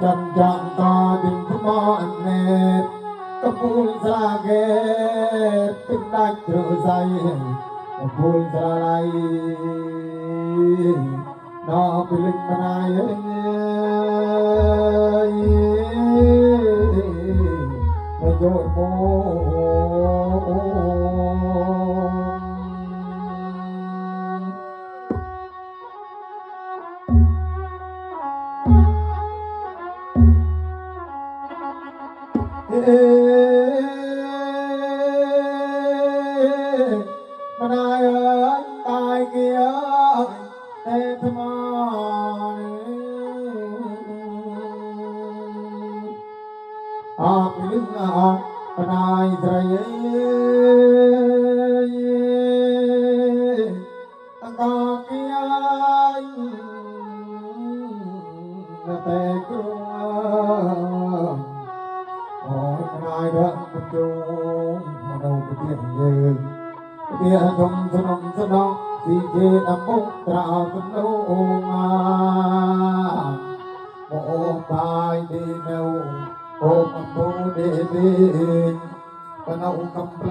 chân chạm ta tình thấm anh nè có vui ra ghé tình đánh thử say vui ra lại nó bị linh bên ai nó dội mô mà ai ơi ai kia ê thơm pilih penai jaya angka kiai teku penai dah berjung menau ketiak ye ketiak jom senang si je amuk terau tenung một bài đi nâu ôm bố đề bên và nâu cầm